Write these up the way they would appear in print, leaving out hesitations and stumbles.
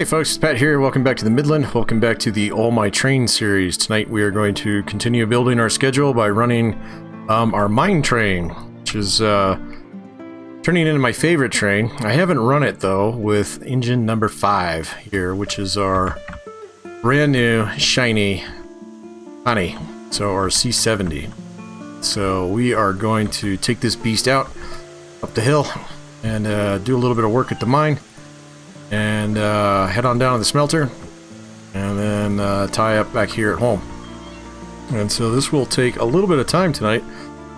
Folks, it's Pat here. Welcome back to the Midland. Welcome back to the All My Train series. Tonight we are going to continue building our schedule by running our mine train, which is turning into my favorite train. I haven't run it though with engine number 5 here, which is our brand new shiny honey, so our C70. So we are going to take this beast out up the hill and do a little bit of work at the mine. And head on down to the smelter and then tie up back here at home. And so this will take a little bit of time tonight,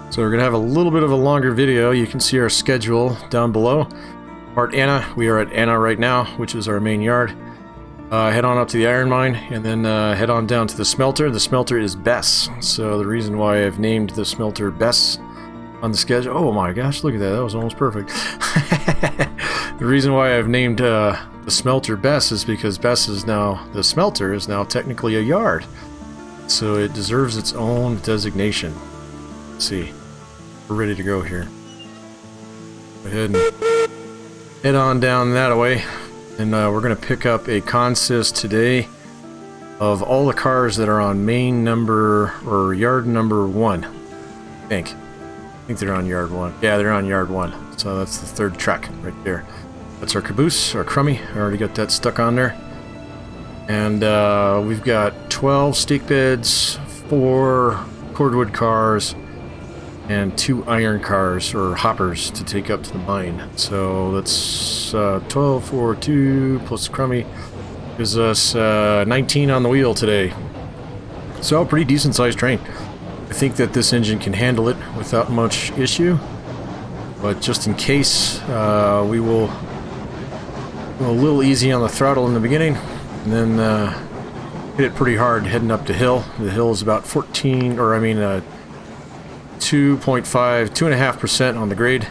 so we're gonna have a little bit of a longer video. You can see our schedule down below. Part Anna, we are at Anna right now, which is our main yard. Head on up to the iron mine and then head on down to the smelter. The smelter is Bess, so the reason why I've named the smelter Bess on the schedule, oh my gosh, look at that, that was almost perfect. The reason why I've named the smelter Bess is because Bess is now, the smelter is now technically a yard. So it deserves its own designation. Let's see, we're ready to go here. Go ahead and head on down that way. And we're going to pick up a consist today of all the cars that are on main number, or yard number 1, I think they're on yard 1. Yeah, they're on yard 1. So that's the third truck right there. That's our caboose, our crummy. I already got that stuck on there. And we've got 12 stake beds, 4 cordwood cars, and 2 iron cars, or hoppers, to take up to the mine. So that's 12, 4, 2, plus crummy. Gives us 19 on the wheel today. So a pretty decent sized train. I think that this engine can handle it without much issue, but just in case, we will go a little easy on the throttle in the beginning, and then hit it pretty hard heading up the hill. The hill is about 2.5% on the grade,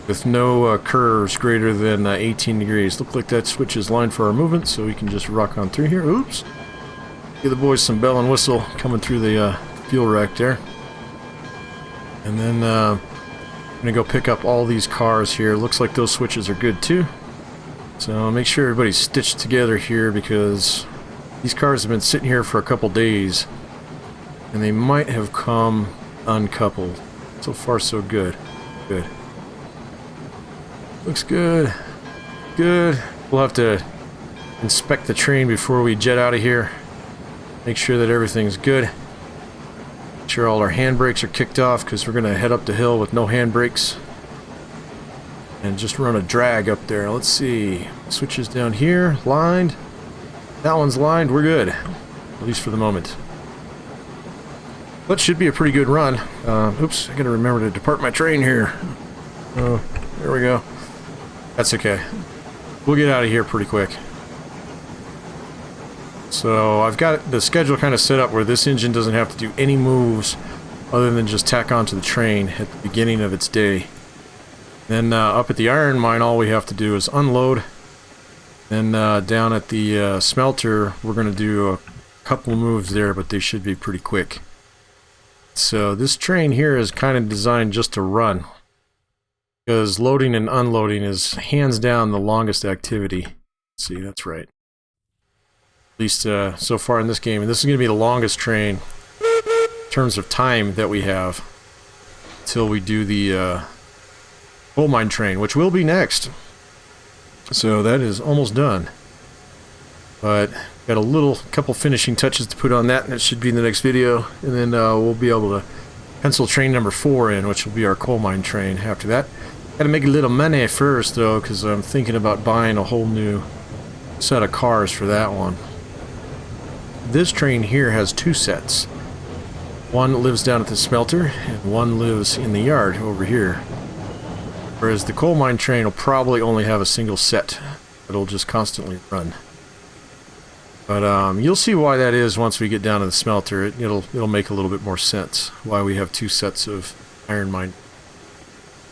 with no curves greater than 18 degrees. Look like that switch is lined for our movement, so we can just rock on through here. Oops! Give the boys some bell and whistle coming through the fuel rack there. And then I'm gonna go pick up all these cars here. Looks like those switches are good too. So make sure everybody's stitched together here, because these cars have been sitting here for a couple days and they might have come uncoupled. So far so good. Good. Looks good. Good. We'll have to inspect the train before we jet out of here. Make sure that everything's good. Make sure all our handbrakes are kicked off, because we're going to head up the hill with no handbrakes and just run a drag up there. Let's see. Switches down here. Lined. That one's lined. We're good. At least for the moment. But should be a pretty good run. Oops. I got to remember to depart my train here. Oh, there we go. That's okay. We'll get out of here pretty quick. So I've got the schedule kind of set up where this engine doesn't have to do any moves other than just tack onto the train at the beginning of its day. Then up at the iron mine, all we have to do is unload. Then down at the smelter, we're going to do a couple moves there, but they should be pretty quick. So this train here is kind of designed just to run, because loading and unloading is hands down the longest activity. Let's see, that's right. At least so far in this game. And this is going to be the longest train in terms of time that we have until we do the coal mine train, which will be next. So that is almost done. But got a couple finishing touches to put on that, and it should be in the next video. And then we'll be able to pencil train number 4 in, which will be our coal mine train after that. Got to make a little money first, though, because I'm thinking about buying a whole new set of cars for that one. This train here has 2 sets. One lives down at the smelter, and one lives in the yard over here. Whereas the coal mine train will probably only have a single set. It'll just constantly run. But you'll see why that is once we get down to the smelter. It'll make a little bit more sense why we have 2 sets of iron mine.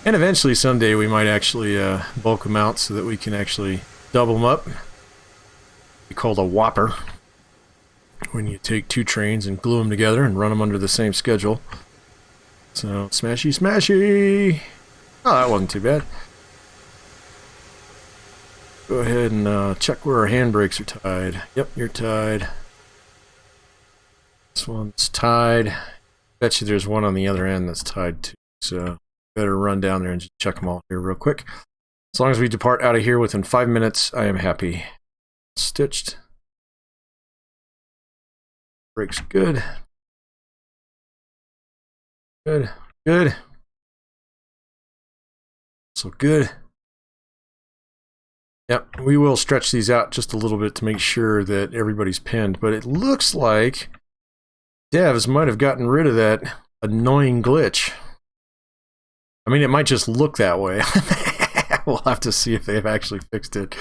And eventually someday we might actually bulk them out so that we can actually double them up. Be called a whopper, when you take 2 trains and glue them together and run them under the same schedule. So smashy smashy. Oh, that wasn't too bad. go ahead and check where our handbrakes are tied. Yep, you're tied. This one's tied. Bet you there's one on the other end that's tied too. So better run down there and just check them all here real quick. As long as we depart out of here within 5 minutes, I am happy. Stitched. Brakes good. Good. Good. So good. Yep, we will stretch these out just a little bit to make sure that everybody's pinned, but it looks like devs might have gotten rid of that annoying glitch. I mean, it might just look that way. We'll have to see if they've actually fixed it.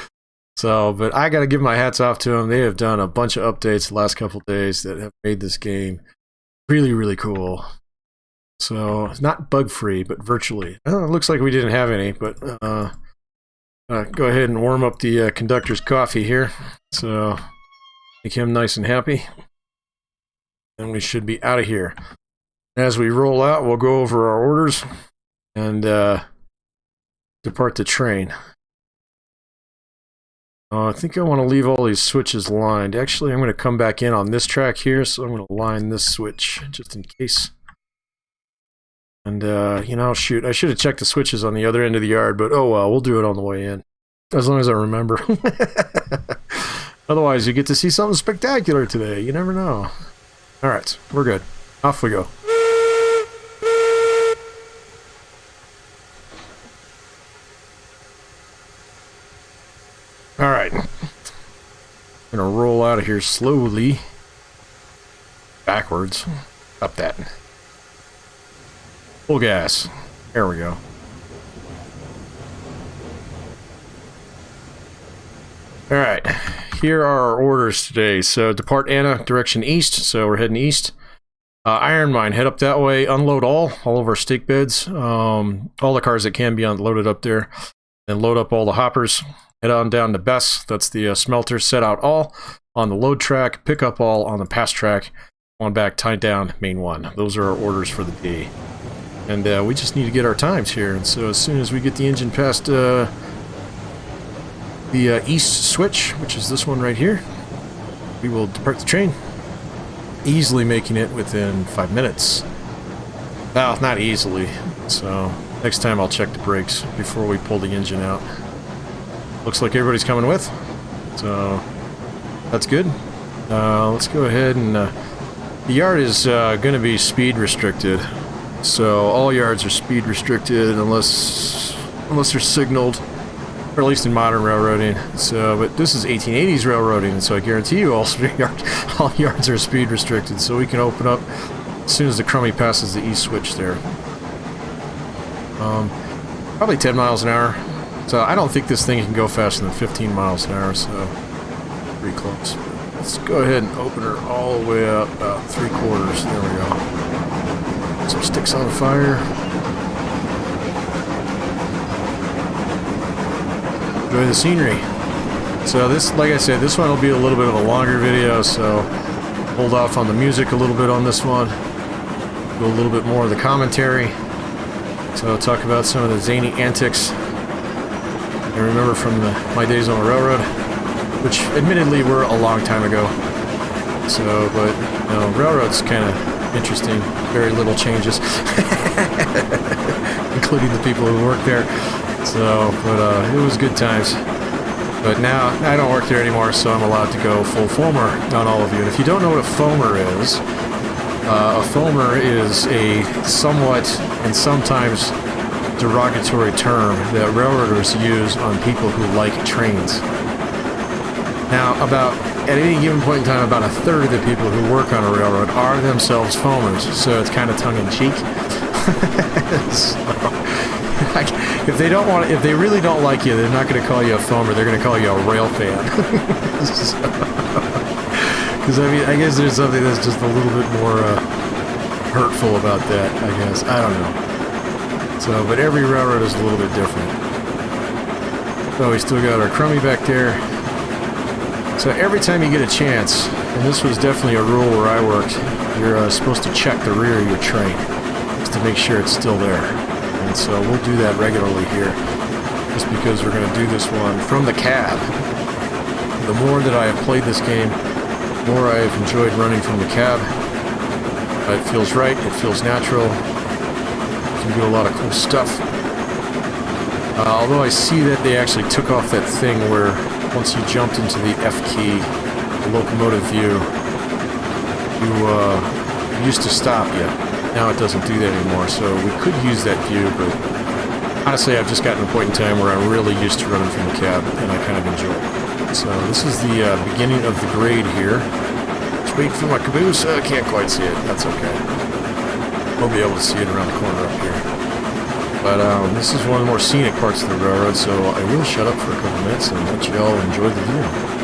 So, but I got to give my hats off to them. They have done a bunch of updates the last couple days that have made this game really, really cool. So, it's not bug-free, but virtually. It looks like we didn't have any, but go ahead and warm up the conductor's coffee here. So, make him nice and happy. And we should be out of here. As we roll out, we'll go over our orders and depart the train. I think I want to leave all these switches lined. Actually, I'm going to come back in on this track here, so I'm going to line this switch just in case. And, you know, shoot, I should have checked the switches on the other end of the yard, but oh well, we'll do it on the way in. As long as I remember. Otherwise, you get to see something spectacular today. You never know. Alright, we're good. Off we go. Alright. I'm gonna roll out of here slowly. Backwards. Up that. Full gas. There we go. Alright. Here are our orders today. So, depart Anna, direction east. So, we're heading east. Iron mine, head up that way. Unload all of our stake beds. All the cars that can be unloaded up there. Then load up all the hoppers. Head on down to Bess. That's the smelter. Set out all on the load track. Pick up all on the pass track. On back, tie down, main one. Those are our orders for the day. And we just need to get our times here. And so, as soon as we get the engine past the east switch, which is this one right here, we will depart the train, easily making it within 5 minutes. Well, not easily, so next time I'll check the brakes before we pull the engine out. Looks like everybody's coming with, so that's good. Let's go ahead and the yard is going to be speed restricted, so all yards are speed restricted unless they're signaled. Or at least in modern railroading. So, but this is 1880s railroading, so I guarantee you all yards are speed restricted. So we can open up as soon as the crummy passes the east switch there. Probably 10 miles an hour. So I don't think this thing can go faster than 15 miles an hour. So pretty close. But let's go ahead and open her all the way up about 3/4. There we go. Some sticks on the fire. Enjoy the scenery. So this, like I said, this one will be a little bit of a longer video, so hold off on the music a little bit on this one. Do a little bit more of the commentary. So I'll talk about some of the zany antics I remember from my days on the railroad, which admittedly were a long time ago. So, but you know, railroad's kind of interesting. Very little changes, including the people who work there. So, but it was good times. But now, I don't work there anymore, so I'm allowed to go full foamer on all of you. And if you don't know what a foamer is a somewhat and sometimes derogatory term that railroaders use on people who like trains. Now, at any given point in time, about a third of the people who work on a railroad are themselves foamers, so it's kind of tongue-in-cheek. If they really don't like you, they're not going to call you a foamer. They're going to call you a rail fan. Because I mean, I guess there's something that's just a little bit more hurtful about that. I guess I don't know. So, but every railroad is a little bit different. So we still got our crummy back there. So every time you get a chance, and this was definitely a rule where I worked, you're supposed to check the rear of your train just to make sure it's still there. And so we'll do that regularly here. just because we're going to do this one from the cab. The more that I have played this game, the more I have enjoyed running from the cab. It feels right, it feels natural, you can do a lot of cool stuff. Although I see that they actually took off that thing where once you jumped into the F key, the locomotive view, you used to stop you. Now it doesn't do that anymore, so we could use that view, but honestly I've just gotten to a point in time where I'm really used to running from the cab, and I kind of enjoy it. So this is the beginning of the grade here. Just waiting for my caboose. I can't quite see it. That's okay. We'll be able to see it around the corner up here. But this is one of the more scenic parts of the railroad, so I will shut up for a couple minutes and let you all enjoy the view.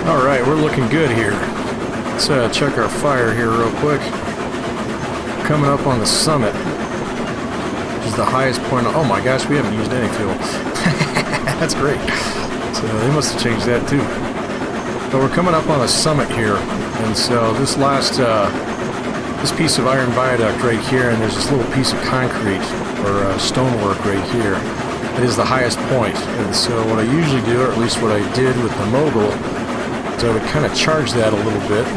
Alright, we're looking good here. Let's check our fire here real quick. Coming up on the summit, which is the highest point. Oh my gosh, we haven't used any fuel. That's great. So they must have changed that too. So we're coming up on the summit here, and so this last this piece of iron viaduct right here, and there's this little piece of concrete or stonework right here. It is the highest point, and so what I usually do, or at least what I did with the mogul, is I would kind of charge that a little bit,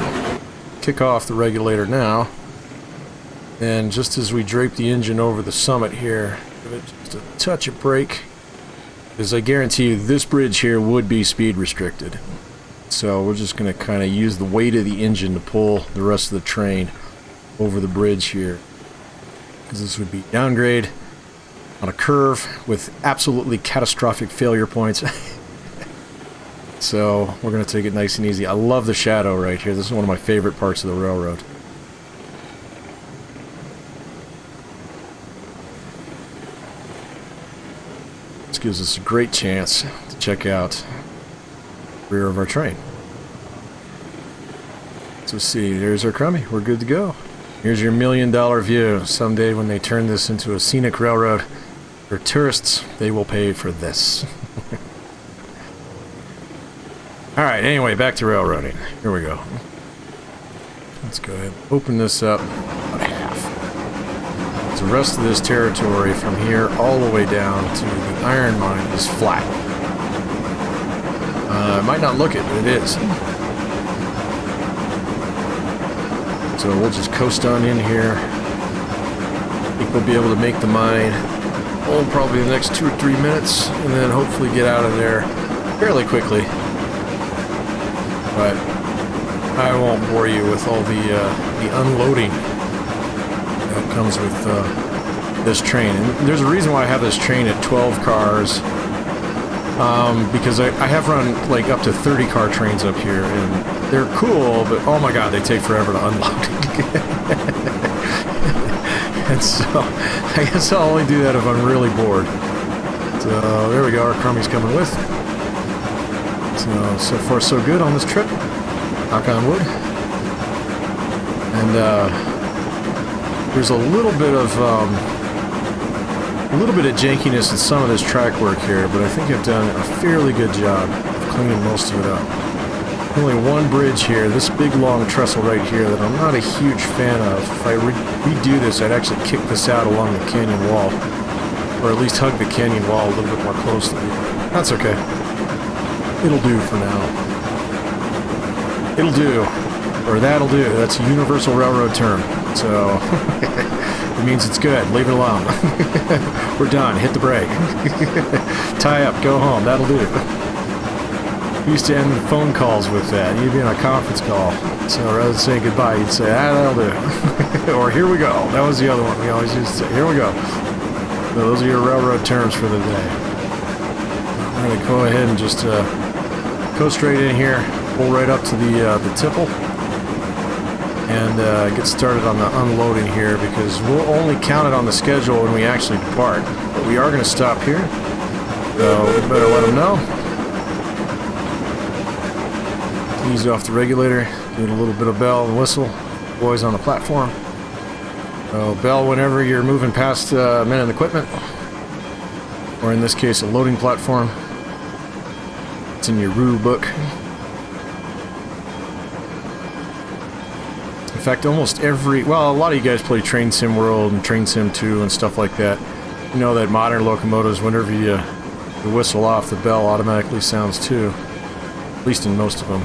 kick off the regulator now, and just as we drape the engine over the summit here, give it just a touch of brake, Because I guarantee you this bridge here would be speed restricted. So we're just going to kind of use the weight of the engine to pull the rest of the train over the bridge here. Because this would be downgrade on a curve with absolutely catastrophic failure points. So we're going to take it nice and easy. I love the shadow right here. This is one of my favorite parts of the railroad. This gives us a great chance to check out the rear of our train. So see, there's our crummy. We're good to go. Here's your $1 million view. Someday when they turn this into a scenic railroad for tourists, they will pay for this. Alright, anyway, back to railroading. Here we go. Let's go ahead and open this up about half. So the rest of this territory from here all the way down to the iron mine is flat. It might not look it, but it is. So we'll just coast on in here. I think we'll be able to make the mine, probably the next 2 or 3 minutes, and then hopefully get out of there fairly quickly. But I won't bore you with all the unloading that comes with this train. And there's a reason why I have this train at 12 cars, because I have run like up to 30 car trains up here, and they're cool, but oh my god, they take forever to unload. And so I guess I'll only do that if I'm really bored. So there we go, our crummy's coming with. So far so good on this trip, knock on wood. And there's a little bit of jankiness in some of this track work here, but I think I've done a fairly good job of cleaning most of it up. Only one bridge here, this big long trestle right here that I'm not a huge fan of. If I redo this, I'd actually kick this out along the canyon wall, or at least hug the canyon wall a little bit more closely. That's okay. It'll do for now. It'll do. Or that'll do. That's a universal railroad term. So, it means it's good. Leave it alone. We're done. Hit the brake. Tie up. Go home. That'll do. We used to end phone calls with that. You'd be on a conference call. So rather than saying goodbye, you'd say, that'll do. Or here we go. That was the other one. We always used to say, here we go. So those are your railroad terms for the day. I'm going to go ahead and just go straight in here, pull right up to the tipple, and get started on the unloading here, because we'll only count it on the schedule when we actually depart. But we are going to stop here, so we better let them know. Ease off the regulator, do a little bit of bell and whistle, boys on the platform. So bell whenever you're moving past men and equipment, or in this case a loading platform. It's in your rule book. In fact, almost every, well, a lot of you guys play Train Sim World and Train Sim 2 and stuff like that. You know that modern locomotives, whenever you whistle off, the bell automatically sounds too. At least in most of them.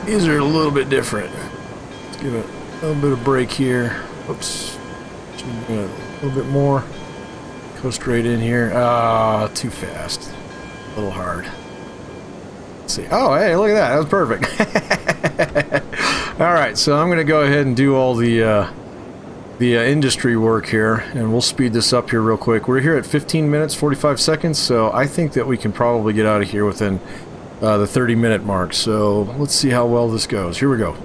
These are a little bit different. Let's give it a little bit of break here. Oops. A little bit more. Coast right in here. Ah, too fast. A little hard. Let's see. Oh, hey, look at that. That was perfect. Alright, so I'm going to go ahead and do all the industry work here, and we'll speed this up here real quick. We're here at 15 minutes, 45 seconds, so I think that we can probably get out of here within the 30-minute mark. So let's see how well this goes. Here we go.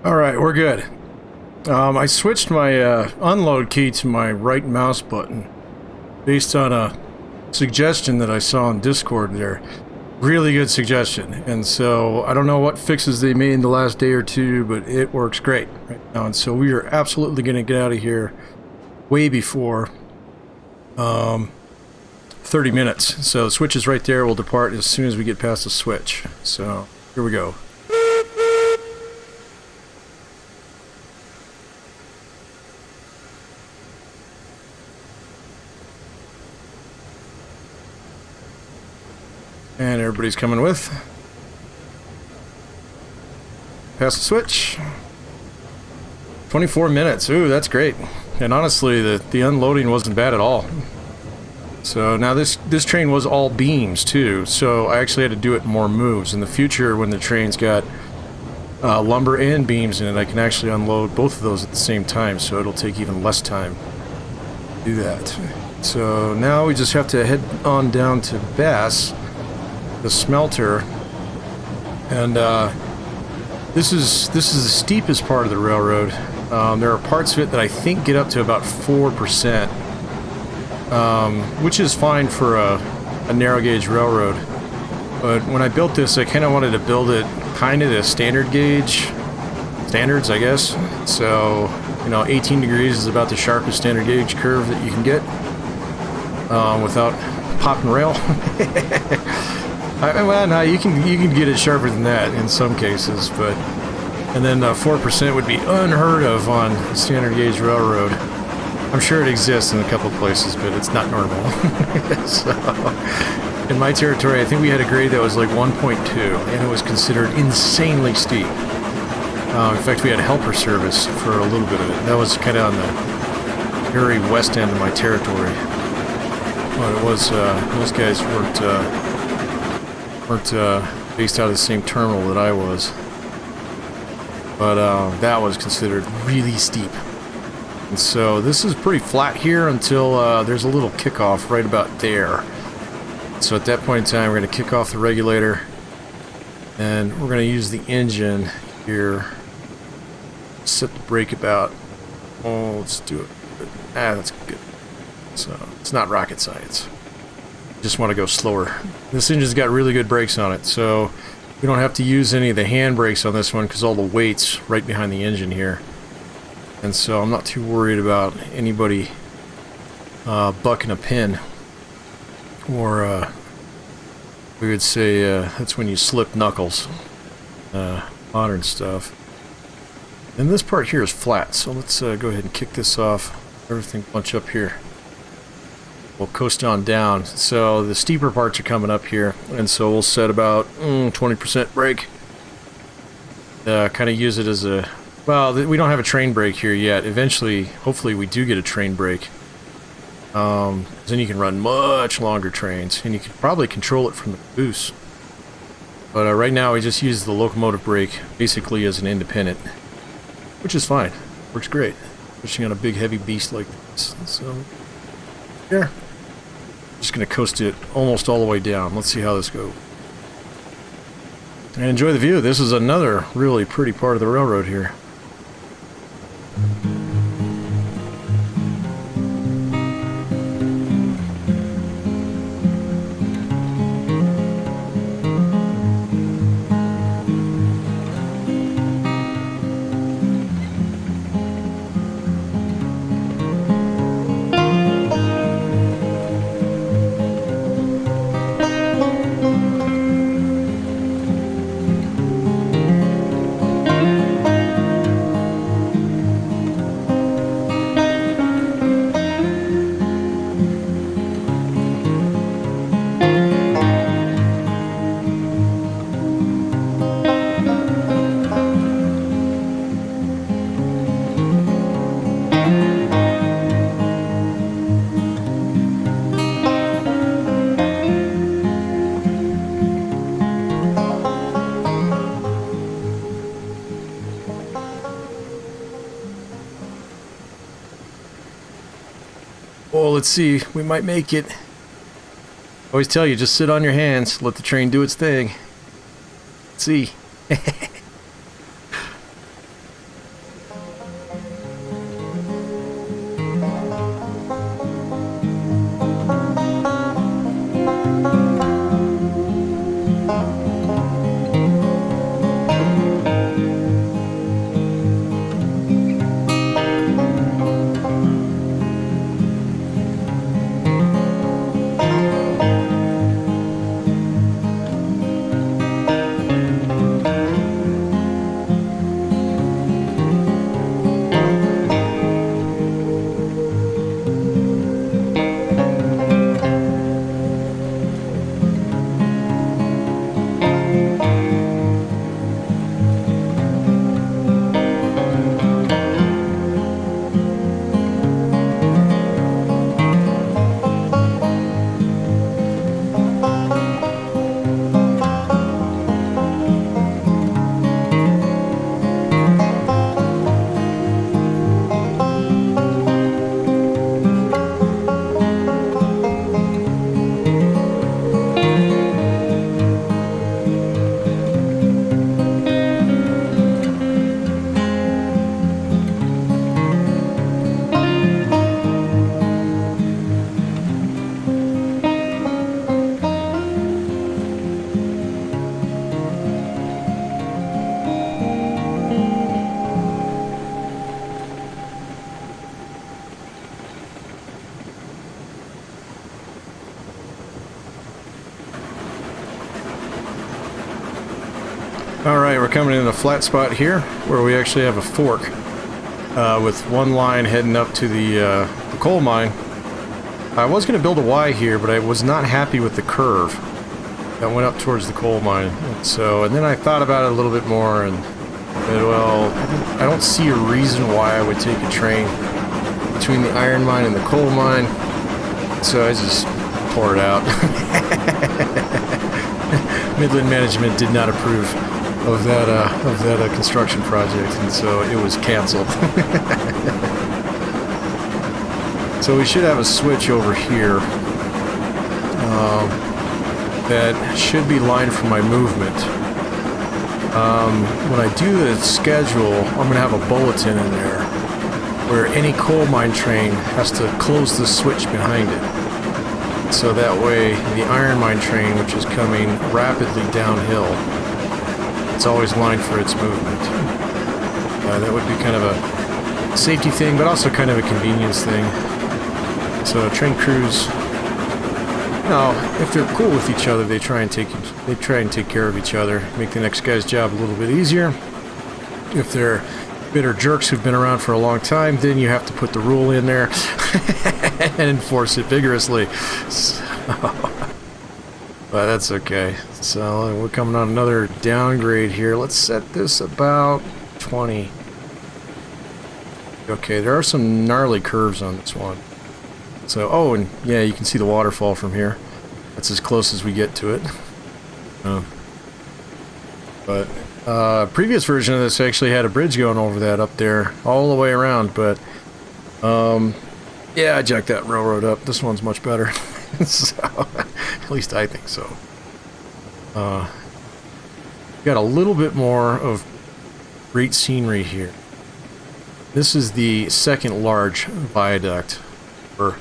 Alright, we're good. I switched my unload key to my right mouse button based on a suggestion that I saw on Discord there. Really good suggestion. And so I don't know what fixes they made in the last day or two, but it works great right now. And so we are absolutely going to get out of here way before 30 minutes. So the switch is right there. We'll depart as soon as we get past the switch. So here we go. And everybody's coming with. Pass the switch. 24 minutes. Ooh, that's great. And honestly, the unloading wasn't bad at all. So now this train was all beams too. So I actually had to do it more moves. In the future, when the train's got lumber and beams in it, I can actually unload both of those at the same time. So it'll take even less time to do that. So now we just have to head on down to Bass, the smelter, and this is the steepest part of the railroad. There are parts of it that I think get up to about 4%, which is fine for a narrow gauge railroad. But when I built this, I kind of wanted to build it kind of to standard gauge standards, I guess. So, you know, 18 degrees is about the sharpest standard gauge curve that you can get without popping rail. Well, no, you can get it sharper than that in some cases, but and then 4% would be unheard of on standard gauge railroad. I'm sure it exists in a couple places, but it's not normal. So, in my territory, I think we had a grade that was like 1.2, and it was considered insanely steep. In fact, we had helper service for a little bit of it. That was kind of on the very west end of my territory. But it was those guys weren't based out of the same terminal that I was. But that was considered really steep. And so this is pretty flat here until there's a little kickoff right about there. So at that point in time, we're going to kick off the regulator. And we're going to use the engine here. Set the brake about. Oh, let's do it. That's good. So it's not rocket science. Just want to go slower. This engine's got really good brakes on it, so we don't have to use any of the hand brakes on this one because all the weight's right behind the engine here. And so I'm not too worried about anybody bucking a pin. Or we would say that's when you slip knuckles. Modern stuff. And this part here is flat, so let's go ahead and kick this off. Everything bunch up here. We'll coast on down. So the steeper parts are coming up here, and so we'll set about 20% brake. Kind of use it as a... Well, we don't have a train brake here yet. Eventually, hopefully we do get a train brake. Then you can run much longer trains, and you can probably control it from the caboose. But right now we just use the locomotive brake basically as an independent, which is fine. Works great, pushing on a big heavy beast like this. So here, just gonna coast it almost all the way down. Let's see how this goes. And enjoy the view. This is another really pretty part of the railroad here. Oh, let's see. We might make it. Always tell you, just sit on your hands. Let the train do its thing. Let's see. Alright, we're coming in a flat spot here where we actually have a fork with one line heading up to the coal mine. I was going to build a Y here, but I was not happy with the curve that went up towards the coal mine. And then I thought about it a little bit more and said, well, I don't see a reason why I would take a train between the iron mine and the coal mine. So I just tore it out. Midland management did not approve of that construction project, and so it was canceled. So we should have a switch over here that should be lined for my movement. When I do the schedule, I'm going to have a bulletin in there where any coal mine train has to close the switch behind it. So that way, the iron mine train, which is coming rapidly downhill, it's always lined for its movement. That would be kind of a safety thing, but also kind of a convenience thing. So train crews, you know, if they're cool with each other, they try and take care of each other, make the next guy's job a little bit easier. If they're bitter jerks who've been around for a long time, then you have to put the rule in there and enforce it vigorously. So, but that's okay. So we're coming on another downgrade here. Let's set this about 20. Okay, there are some gnarly curves on this one. So, oh, and yeah, you can see the waterfall from here. That's as close as we get to it. But previous version of this actually had a bridge going over that up there all the way around, but yeah, I jacked that railroad up. This one's much better. So, at least I think so. Got a little bit more of great scenery here. This is the second large viaduct, or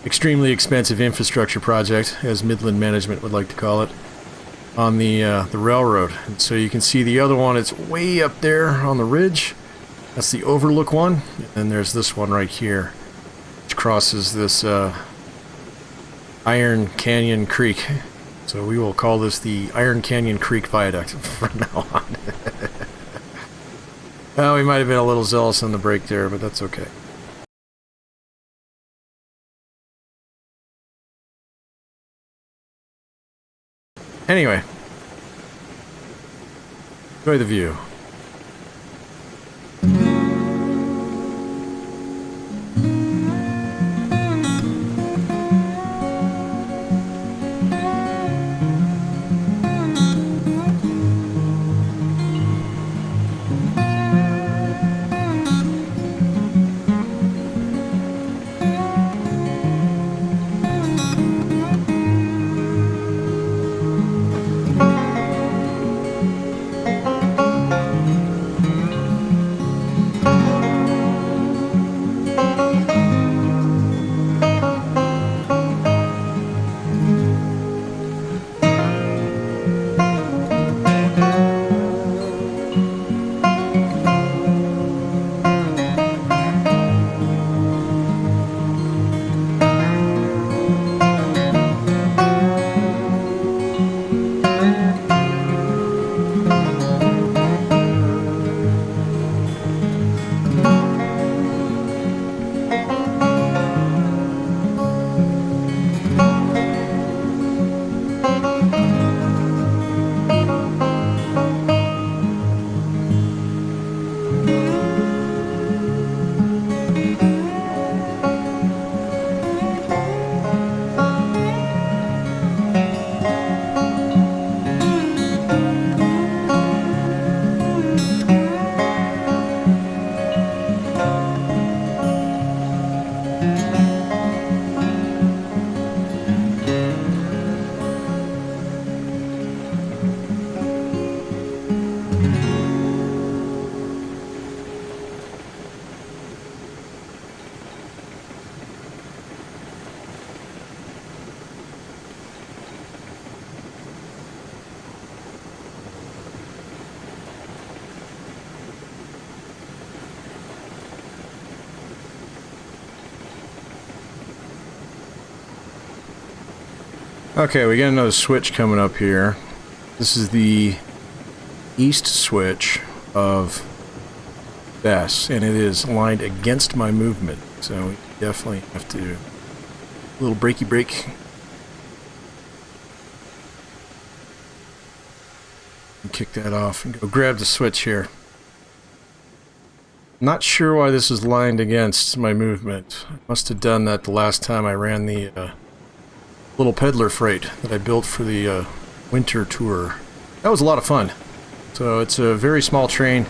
extremely expensive infrastructure project, as Midland management would like to call it, on the railroad. And so you can see the other one, it's way up there on the ridge. That's the overlook one. And then there's this one right here, which crosses this Iron Canyon Creek. So we will call this the Iron Canyon Creek Viaduct from now on. Well, we might have been a little zealous on the break there, but that's okay. Anyway, enjoy the view. Okay, we got another switch coming up here. This is the east switch of Bess, and it is lined against my movement, so we definitely have to do a little breaky break. And kick that off and go grab the switch here. Not sure why this is lined against my movement. I must have done that the last time I ran the little peddler freight that I built for the winter tour. That was a lot of fun. So it's a very small train.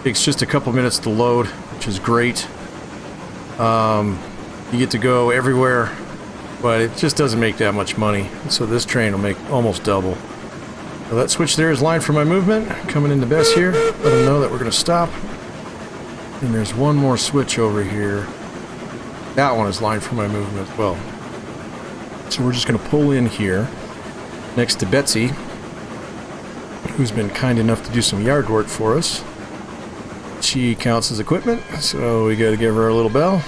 Takes just a couple minutes to load, which is great. You get to go everywhere, but it just doesn't make that much money. So this train will make almost double. So that switch there is lined for my movement. Coming into Bess here, let them know that we're going to stop. And there's one more switch over here. That one is lined for my movement as well. So we're just going to pull in here next to Betsy, who's been kind enough to do some yard work for us. She counts as equipment, so we got to give her a little bell.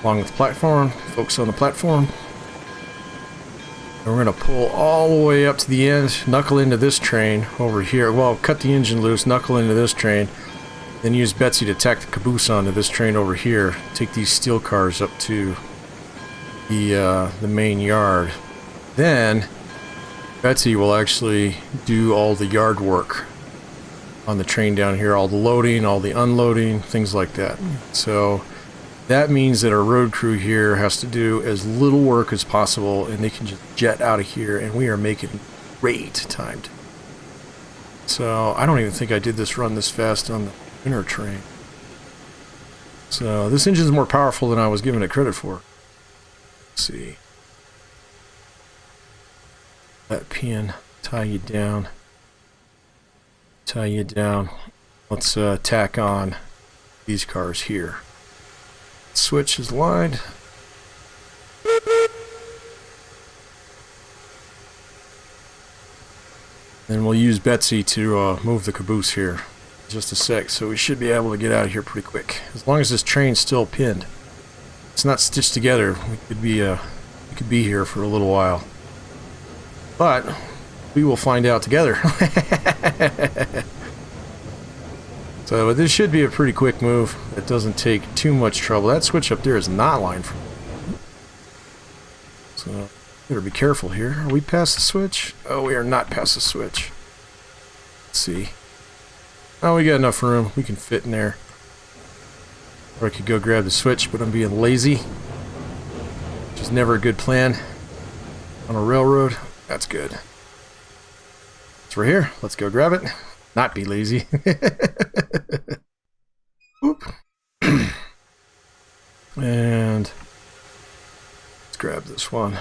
Along with the platform, focus on the platform. And we're going to pull all the way up to the end, knuckle into this train over here. Well, cut the engine loose, knuckle into this train. Then use Betsy to tack the caboose onto this train over here. Take these steel cars up to the main yard. Then Betsy will actually do all the yard work on the train down here, all the loading, all the unloading, things like that. So that means that our road crew here has to do as little work as possible, and they can just jet out of here, and we are making great time. So I don't even think I did this run this fast on the winter train. So this engine is more powerful than I was giving it credit for. Let's see. That pin, tie you down. Tie you down. Let's tack on these cars here. Switch is lined. Then we'll use Betsy to move the caboose here. Just a sec, so we should be able to get out of here pretty quick. As long as this train's still pinned. It's not stitched together. We could be here for a little while. But we will find out together. So this should be a pretty quick move. It doesn't take too much trouble. That switch up there is not lined for. So better be careful here. Are we past the switch? Oh, we are not past the switch. Let's see. Oh, we got enough room. We can fit in there. Or I could go grab the switch, but I'm being lazy. Which is never a good plan on a railroad. That's good. So we're here. Let's go grab it. Not be lazy. Oop. And let's grab this one.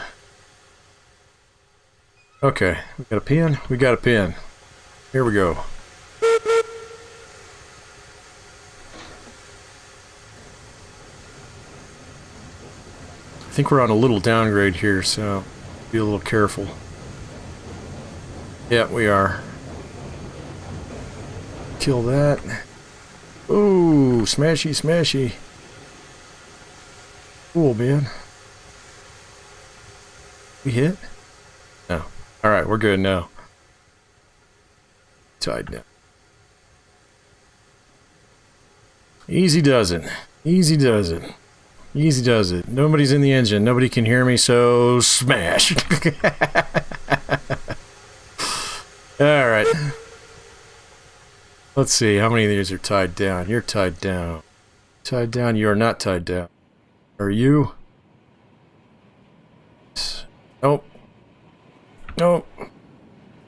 Okay, we got a pin. We got a pin. Here we go. I think we're on a little downgrade here, so be a little careful. Yeah, we are. Kill that. Ooh, smashy, smashy. Cool, man. We hit? No. Alright, we're good now. Tied now. Easy does it. Easy does it. Easy does it. Nobody's in the engine. Nobody can hear me, so smash. Alright. Let's see, how many of these are tied down? You're tied down. Tied down, you are not tied down. Are you? Nope. Nope.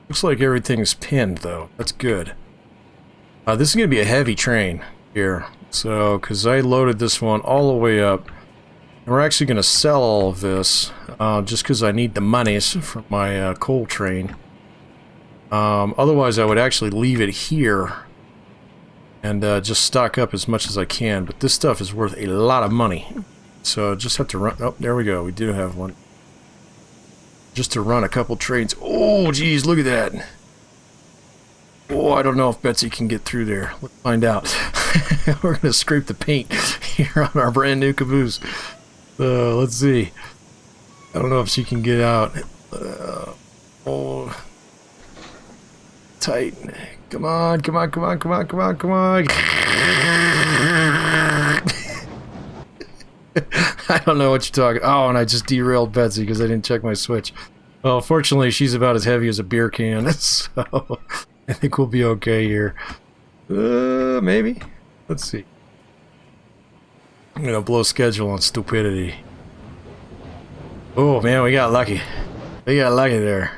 Looks like everything's pinned, though. That's good. This is going to be a heavy train here. So, because I loaded this one all the way up. And we're actually going to sell all of this, just because I need the monies from my coal train. Otherwise, I would actually leave it here and just stock up as much as I can. But this stuff is worth a lot of money. So, just have to run... Oh, there we go. We do have one. Just to run a couple trains. Oh, geez, look at that. Oh, I don't know if Betsy can get through there. Let's find out. We're going to scrape the paint here on our brand new caboose. Let's see. I don't know if she can get out. Oh. Tight. Come on, come on, come on, come on, come on, come on. I don't know what you're talking. Oh, and I just derailed Betsy because I didn't check my switch. Well, fortunately, she's about as heavy as a beer can, so I think we'll be okay here. Maybe. Let's see. I'm gonna blow schedule on stupidity. Oh man, we got lucky. We got lucky there.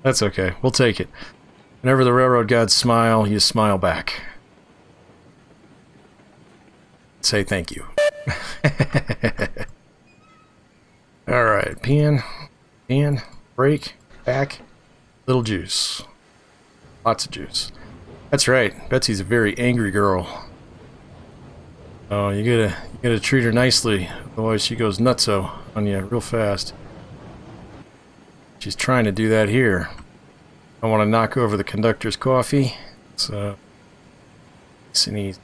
That's okay. We'll take it. Whenever the railroad gods smile, you smile back. Say thank you. Alright, pan, brake, back, little juice. Lots of juice. That's right, Betsy's a very angry girl. Oh, you gotta treat her nicely, otherwise she goes nutso on you real fast. She's trying to do that here. I want to knock over the conductor's coffee, so sneeze.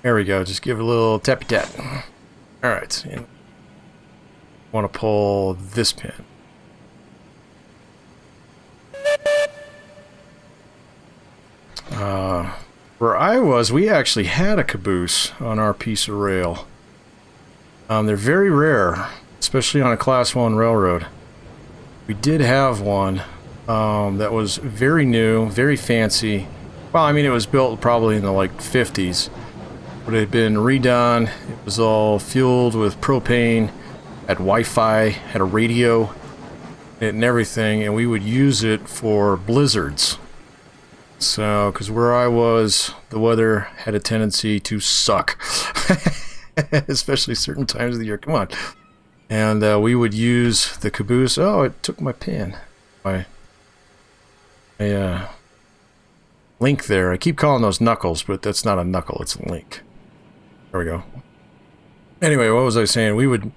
There we go. Just give it a little tappy tap. All right. I want to pull this pin. Where I was, we actually had a caboose on our piece of rail. They're very rare, especially on a Class 1 railroad. We did have one that was very new, very fancy. Well, I mean, it was built probably in the like 50s, but it had been redone. It was all fueled with propane, had Wi-Fi, had a radio, and everything, and we would use it for blizzards. So, because where I was, the weather had a tendency to suck, especially certain times of the year. Come on. And we would use the caboose. Oh, it took my pin. My link there. I keep calling those knuckles, but that's not a knuckle. It's a link. There we go. Anyway, what was I saying? We would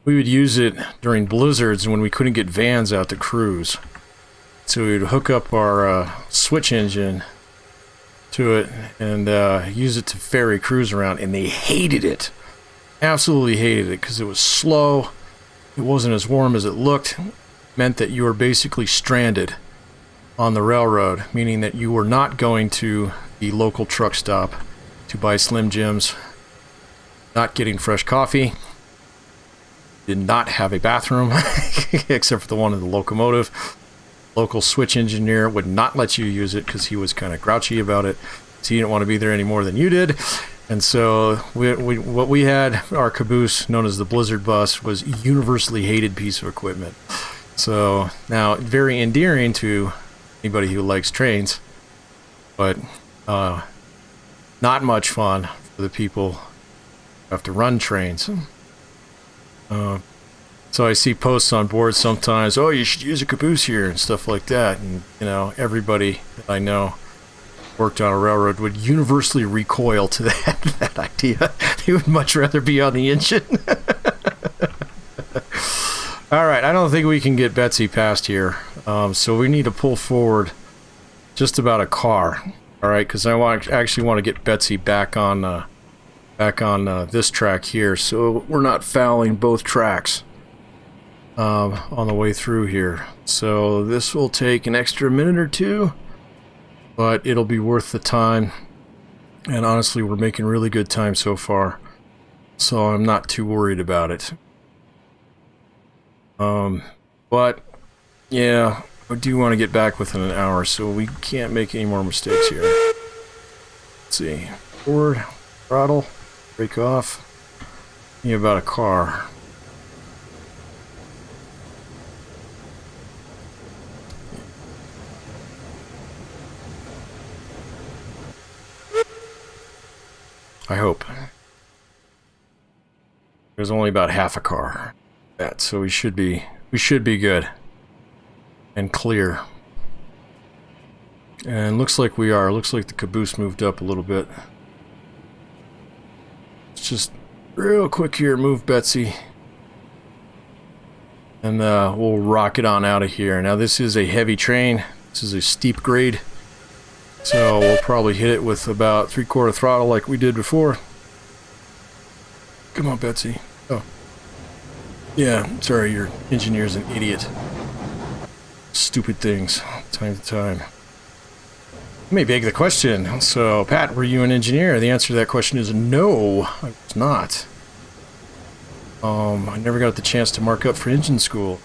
use it during blizzards when we couldn't get vans out to cruise. So we'd hook up our switch engine to it and use it to ferry crews around, and they hated it. Absolutely hated it because it was slow. It wasn't as warm as it looked. It meant that you were basically stranded on the railroad, meaning that you were not going to the local truck stop to buy Slim Jims, not getting fresh coffee, did not have a bathroom except for the one in the locomotive. Local switch engineer would not let you use it because he was kind of grouchy about it. So he didn't want to be there any more than you did. And so what we had, our caboose, known as the Blizzard Bus, was a universally hated piece of equipment. So now, very endearing to anybody who likes trains, but not much fun for the people who have to run trains. So I see posts on boards sometimes, oh, you should use a caboose here and stuff like that. And, you know, everybody that I know worked on a railroad would universally recoil to that idea. They would much rather be on the engine. All right, I don't think we can get Betsy past here. So we need to pull forward just about a car. All right, because I actually want to get Betsy back on this track here, so we're not fouling both tracks on the way through here. So this will take an extra minute or two, but it'll be worth the time. And honestly, we're making really good time so far, so I'm not too worried about it. But yeah, I do want to get back within an hour, so we can't make any more mistakes here. Let's see. Forward, throttle, brake off. Think about a car. I hope. There's only about half a car. So we should be good and clear. And looks like we are. Looks like the caboose moved up a little bit. Let's just real quick here move Betsy. And we'll rock it on out of here. Now this is a heavy train. This is a steep grade. So we'll probably hit it with about 3/4 throttle like we did before. Come on, Betsy. Oh. Yeah, sorry, your engineer's an idiot. Stupid things. time to time. You may beg the question, so Pat, were you an engineer? The answer to that question is no, I was not. I never got the chance to mark up for engine school.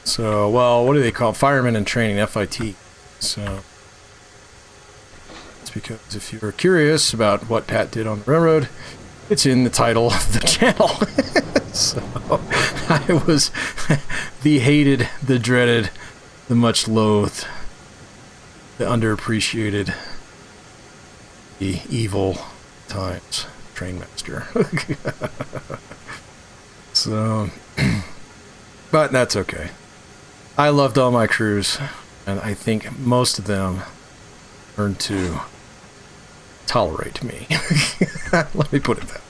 So, well, what do they call it? Fireman in training, FIT. So, it's because if you're curious about what Pat did on the railroad, it's in the title of the channel. So, I was the hated, the dreaded, the much loathed, the underappreciated, the evil times train master. So, but that's okay. I loved all my crews, and I think most of them learned to tolerate me. Let me put it that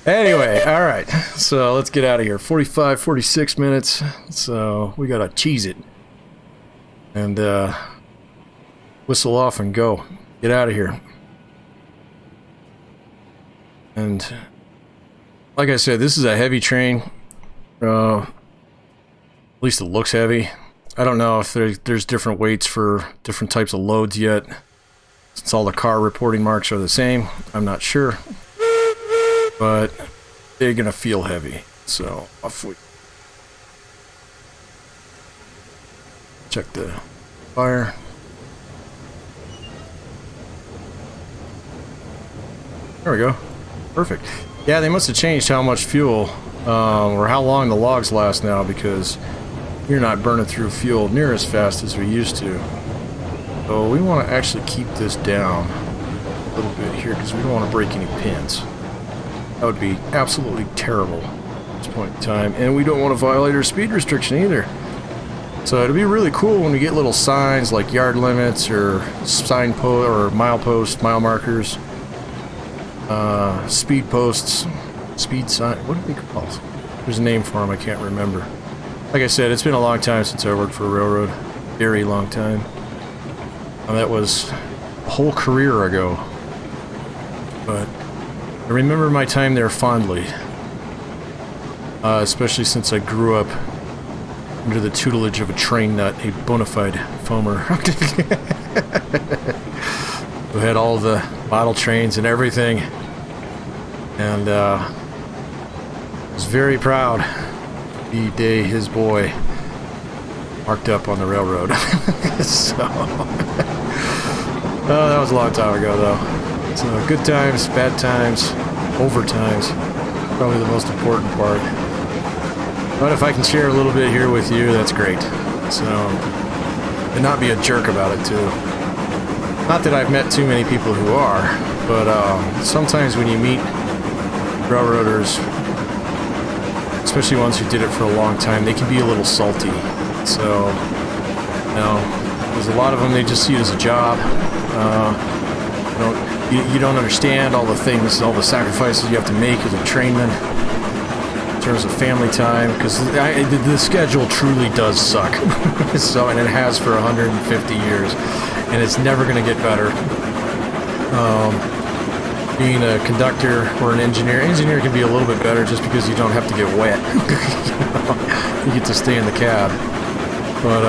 way. Anyway, all right, so let's get out of here. 45, 46 minutes, so we gotta cheese it. And whistle off and go. Get out of here. And like I said, this is a heavy train. At least it looks heavy. I don't know if there's different weights for different types of loads yet. Since all the car reporting marks are the same, I'm not sure. But they're gonna feel heavy. So off we check the fire. There we go. Perfect. Yeah, they must have changed how much fuel or how long the logs last now, because you're not burning through fuel near as fast as we used to. So we want to actually keep this down a little bit here because we don't want to break any pins. That would be absolutely terrible at this point in time. And we don't want to violate our speed restriction either. So it'd be really cool when we get little signs like yard limits or signpost or mile markers, speed posts, speed sign. What are they called? There's a name for them. I can't remember. Like I said, it's been a long time since I worked for a railroad. Very long time. And that was a whole career ago. But I remember my time there fondly. Especially since I grew up under the tutelage of a train nut, a bona fide foamer. Who had all the model trains and everything. And was very proud the day his boy marked up on the railroad. So, oh, that was a long time ago, though. So, good times, bad times, overtimes, probably the most important part. But if I can share a little bit here with you, that's great. So, and not be a jerk about it, too. Not that I've met too many people who are, but sometimes when you meet railroaders, especially ones who did it for a long time, they can be a little salty. So, you know, there's a lot of them, they just see it as a job. You don't understand all the things, all the sacrifices you have to make as a trainman in terms of family time, because the schedule truly does suck. So, and it has for 150 years, and it's never going to get better. Being a conductor or an engineer can be a little bit better just because you don't have to get wet. You get to stay in the cab. But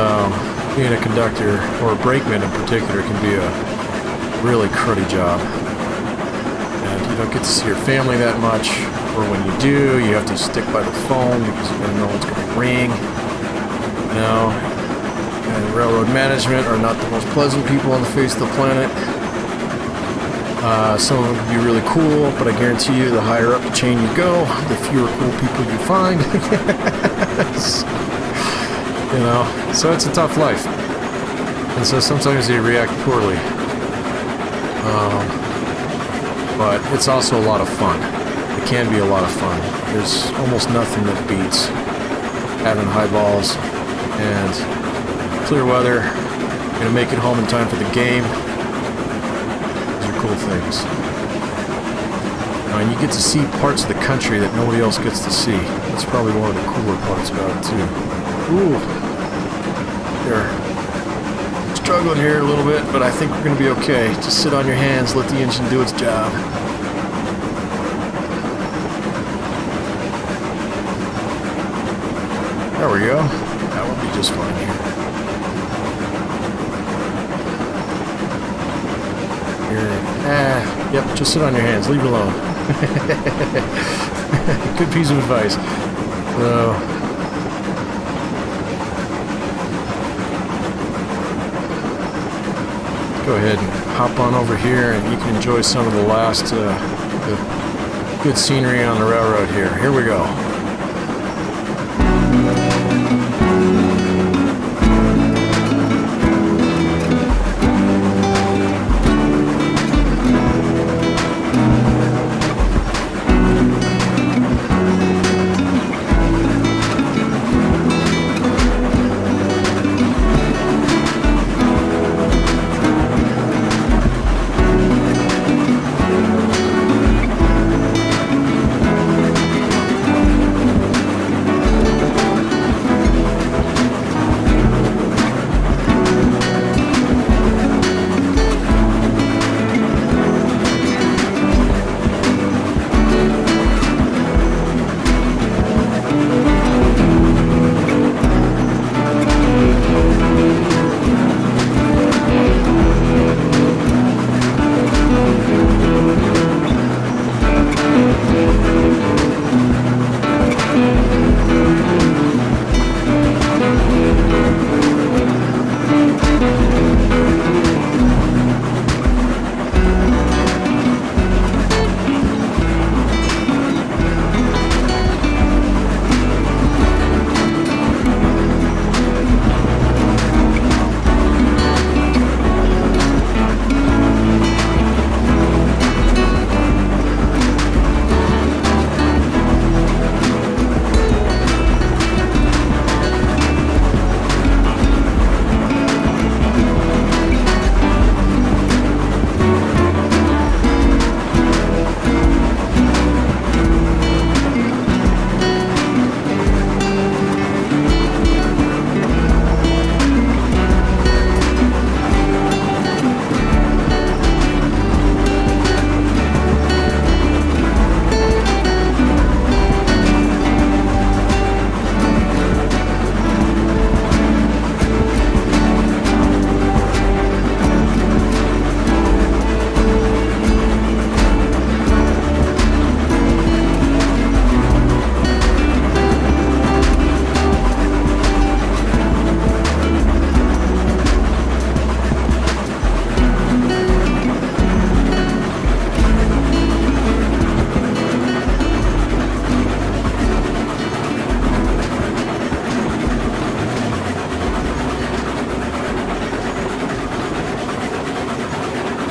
being a conductor, or a brakeman in particular, can be a really cruddy job. And you don't get to see your family that much, or when you do, you have to stick by the phone because you don't know what's going to ring. You know, and railroad management are not the most pleasant people on the face of the planet. Some of them can be really cool, but I guarantee you the higher up the chain you go, the fewer cool people you find. You know, so it's a tough life. And so sometimes they react poorly. But it's also a lot of fun. It can be a lot of fun. There's almost nothing that beats having high balls and clear weather. You're gonna make it home in time for the game. Cool things. And you get to see parts of the country that nobody else gets to see. That's probably one of the cooler parts about it too. Ooh, they're struggling here a little bit, but I think we're going to be okay. Just sit on your hands, let the engine do its job. There we go. That will be just fine here. Yep, just sit on your hands, leave it alone. Good piece of advice. So, go ahead and hop on over here and you can enjoy some of the last the good scenery on the railroad here. Here we go.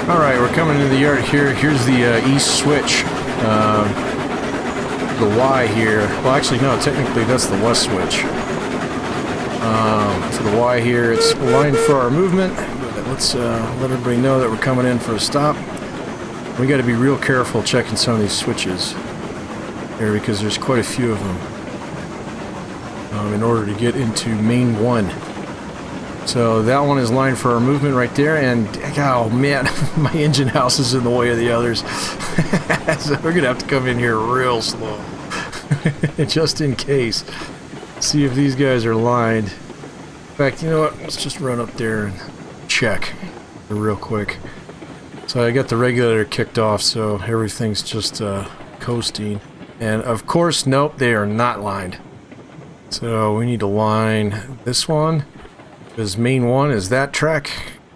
Alright, we're coming into the yard here. Here's the east switch. The Y here. Well, actually, no, technically that's the west switch. So the Y here, it's aligned for our movement. Let's let everybody know that we're coming in for a stop. We got to be real careful checking some of these switches here because there's quite a few of them in order to get into main 1. So that one is lined for our movement right there, and oh man, my engine house is in the way of the others. So we're gonna have to come in here real slow, just in case. See if these guys are lined. In fact, you know what? Let's just run up there and check real quick. So I got the regulator kicked off, so everything's just coasting. And of course, nope, they are not lined. So we need to line this one. Because main 1 is that track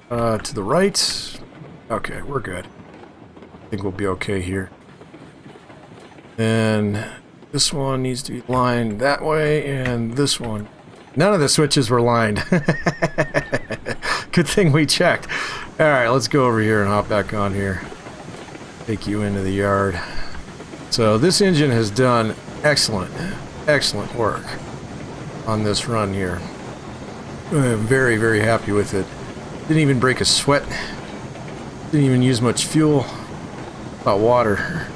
to the right. Okay, we're good. I think we'll be okay here. And this one needs to be lined that way, and this one. None of the switches were lined. Good thing we checked. Alright, let's go over here and hop back on here. Take you into the yard. So this engine has done excellent work on this run here. I'm very, very happy with it. Didn't even break a sweat. Didn't even use much fuel. About water.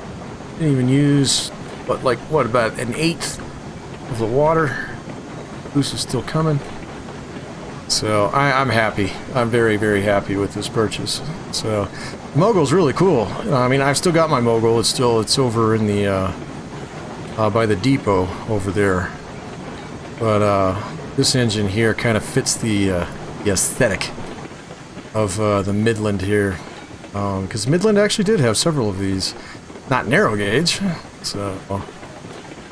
Didn't even use, about 1/8 of the water. Boost is still coming. So I'm happy. I'm very, very happy with this purchase. So Mogul's really cool. I mean, I've still got my Mogul. It's over in the by the depot over there. But this engine here kind of fits the aesthetic of the Midland here, because Midland actually did have several of these, not narrow gauge, so,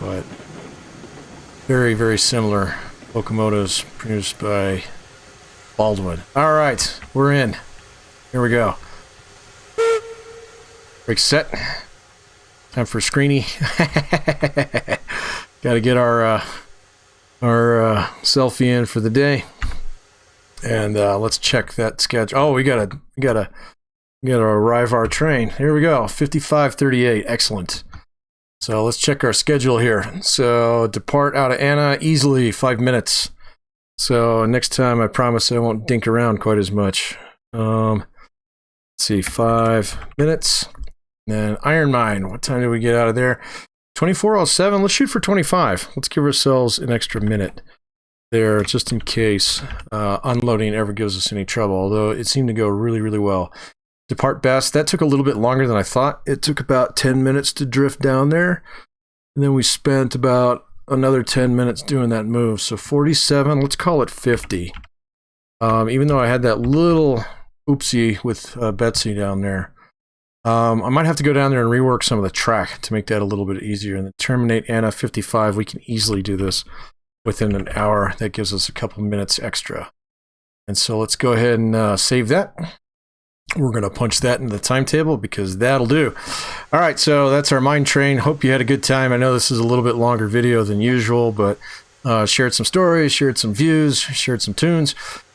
but very, very similar locomotives produced by Baldwin. All right, we're in. Here we go. Brake set. Time for screeny. Got to get our selfie in for the day, and let's check that schedule. Oh, we gotta arrive our train. Here we go. 55:38. Excellent. So let's check our schedule here. So depart out of Anna easily 5 minutes. So next time I promise I won't dink around quite as much. Let's see, 5 minutes. And then Iron Mine. What time did we get out of there? 24:07. Let's shoot for 25. Let's give ourselves an extra minute there, just in case unloading ever gives us any trouble. Although it seemed to go really, really well. Depart Best. That took a little bit longer than I thought. It took about 10 minutes to drift down there, and then we spent about another 10 minutes doing that move. So 47. Let's call it 50. Even though I had that little oopsie with Betsy down there. I might have to go down there and rework some of the track to make that a little bit easier. And then terminate Anna 55. We can easily do this within an hour. That gives us a couple minutes extra. And so let's go ahead and save that. We're going to punch that in the timetable because that'll do. All right, so that's our mine train. Hope you had a good time. I know this is a little bit longer video than usual, but shared some stories, shared some views, shared some tunes.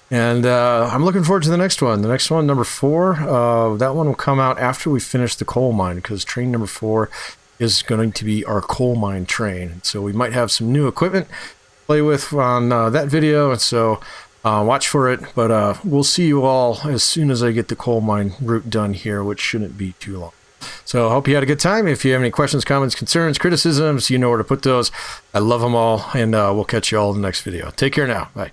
And I'm looking forward to the next one. The next one, number 4, that one will come out after we finish the coal mine, because train number 4 is going to be our coal mine train. So we might have some new equipment to play with on that video, and so watch for it. But we'll see you all as soon as I get the coal mine route done here, which shouldn't be too long. So I hope you had a good time. If you have any questions, comments, concerns, criticisms, you know where to put those. I love them all, and we'll catch you all in the next video. Take care now. Bye.